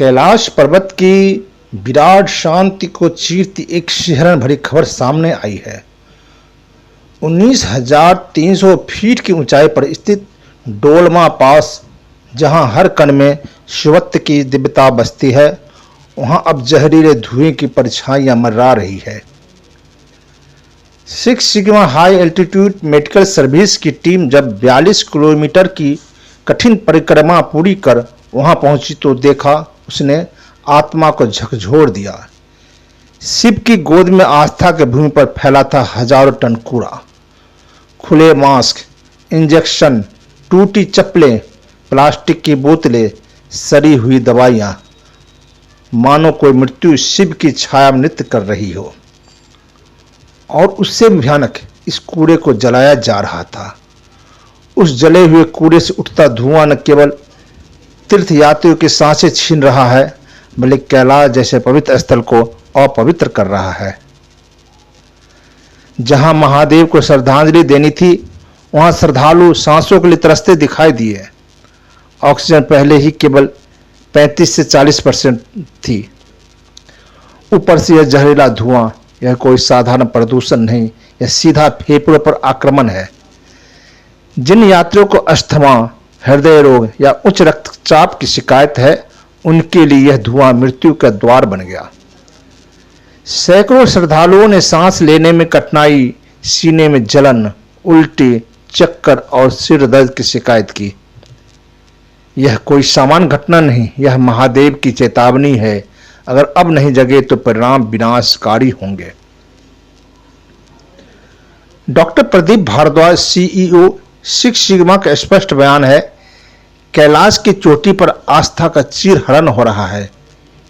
कैलाश पर्वत की विराट शांति को चीरती एक शिहरण भरी खबर सामने आई है। 19,300 फीट की ऊंचाई पर स्थित डोलमा पास, जहां हर कण में शिवत्व की दिव्यता बसती है, वहां अब जहरीले धुएं की परछाइयां मंडरा रही है। 6 sigma high altitude medical service की टीम जब 42 किलोमीटर की कठिन परिक्रमा पूरी कर वहां पहुंची तो देखा उसने आत्मा को झकझोर दिया। शिव की गोद में आस्था के भूमि पर फैला था हजारों टन कूड़ा, खुले मास्क, इंजेक्शन, टूटी चप्पलें, प्लास्टिक की बोतलें, सड़ी हुई दवाइयां, मानो कोई मृत्यु शिव की छाया में नृत्य कर रही हो। और उससे भयानक, इस कूड़े को जलाया जा रहा था। उस जले हुए कूड़े से उठता धुआं न केवल तीर्थयात्रियों की सांसें छीन रहा है, बल्कि कैलाश जैसे पवित्र स्थल को अपवित्र कर रहा है। जहां महादेव को श्रद्धांजलि देनी थी, वहां श्रद्धालु सांसों के लिए तरसते दिखाई दिए। ऑक्सीजन पहले ही केवल 35 से 40% थी। ऊपर से यह जहरीला धुआं, यह कोई साधारण प्रदूषण नहीं, यह सीधा फेफड़ों पर आक्रमण है। जिन यात्रियों को अस्थमा, हृदय रोग या उच्च रक्तचाप की शिकायत है, उनके लिए यह धुआं मृत्यु का द्वार बन गया। सैकड़ों श्रद्धालुओं ने सांस लेने में कठिनाई, सीने में जलन, उल्टी, चक्कर और सिर दर्द की शिकायत की। यह कोई सामान्य घटना नहीं, यह महादेव की चेतावनी है। अगर अब नहीं जगे तो परिणाम विनाशकारी होंगे। Doctor Pradeep Bhardwaj, CEO, 6 Sigma का स्पष्ट बयान है, कैलाश की चोटी पर आस्था का चीरहरण हो रहा है।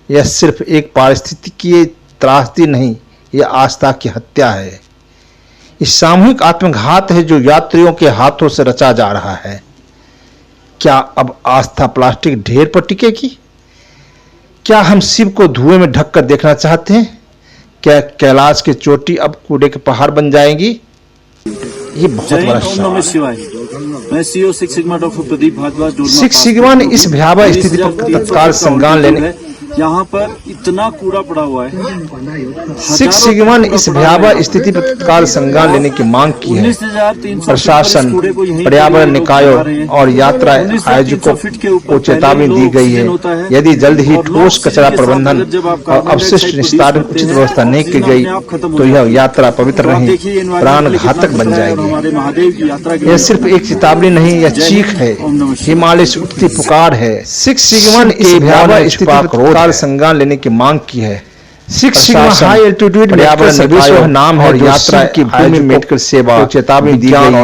यह सिर्फ एक पारिस्थितिकीय त्रासदी नहीं, यह आस्था की हत्या है। यह सामूहिक आत्मघात है जो यात्रियों के हाथों से रचा जा रहा है। क्या अब आस्था प्लास्टिक ढेर पर टिकेगी? क्या हम शिव को धुएं में ढककर देखना चाहते हैं? क्या कैलाश की चोटी अब कूड़े के पहाड़ बन जाएगी? ये बहुत बड़ा सवाल है। मैं CEO 6 Sigma doctor Pradeep Bhardwaj. 6 Sigma ने इस भयावह स्थिति पर तत्काल संज्ञान लेने यहाँ पर इतना कूड़ा पड़ा हुआ है। 6 सिग्मा ने इस भयावह स्थिति पर तत्काल संज्ञान लेने की मांग की है। प्रशासन, पर्यावरण निकायों और यात्रा आयोजकों को चेतावनी दी गई है। यदि जल्द ही ठोस कचरा प्रबंधन और अपशिष्ट निस्तारण उचित व्यवस्था नहीं की गई तो यह यात्रा पवित्र नहीं, प्राण घातक बन जाएगी। यह सिर्फ एक चेतावनी नहीं, यह चीख है, हिमालय से उठती पुकार है। 6 सिग्मा ने इस भयावह स्थिति पर संज्ञान लेने की मांग की है। 6 सिग्मा हाई एल्टीट्यूड पर्यावरण सर्विस नाम है और यात्रा की भूमि मेडिकल सेवा को चेतावनी दी गई है।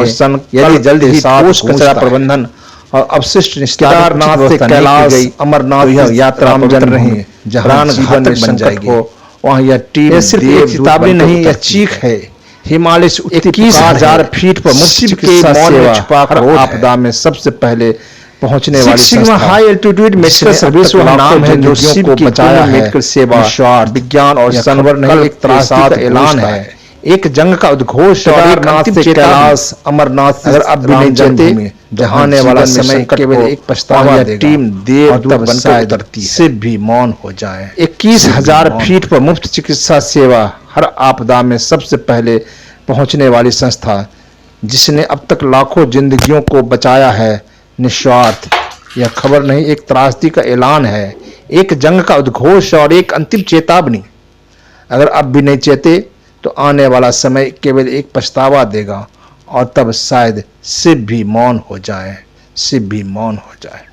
यदि जल्द ही ठोस कचरा प्रबंधन और अपशिष्ट निस्तारण से कैलाश, अमरनाथ यह यात्रा पवित्र नहीं, प्राण घातक बन जाएगी। वहाँ यह टीम सिर्फ एक चेतावनी नहीं, यह चीख है, हिमालय से 21,000 फीट पर मुफ्त चिकित्सा सेवा हर आपदा में सबसे पहले पहुंचने वाली संस्था। हाई एल्टीट्यूड मेडिकल सर्विस वह नाम है जो शिव को बचाया है। मेडिकल सेवा, विज्ञान और संवर्धन नहीं, एक त्रासदी का ऐलान है, एक जंग का उद्घोष और एक अंतिम कैलाश, अमरनाथ अगर अब भी नहीं जानते, जहां आने वाला समय केवल एक पछतावा देगा। टीम देवदूत बनकर उतरती है, शिव भी मौन हो जाए। 21,000 फीट पर मुफ्त चिकित्सा सेवा हर आपदा में सबसे पहले पहुंचने वाली संस्था, जिसने अब तक लाखों जिंदगियों को बचाया है, निस्वार्थ। यह खबर नहीं, एक त्रासदी का ऐलान है, एक जंग का उद्घोष और एक अंतिम चेतावनी। अगर अब भी नहीं चेते तो आने वाला समय केवल एक पछतावा देगा और तब शायद शिव भी मौन हो जाए, शिव भी मौन हो जाए।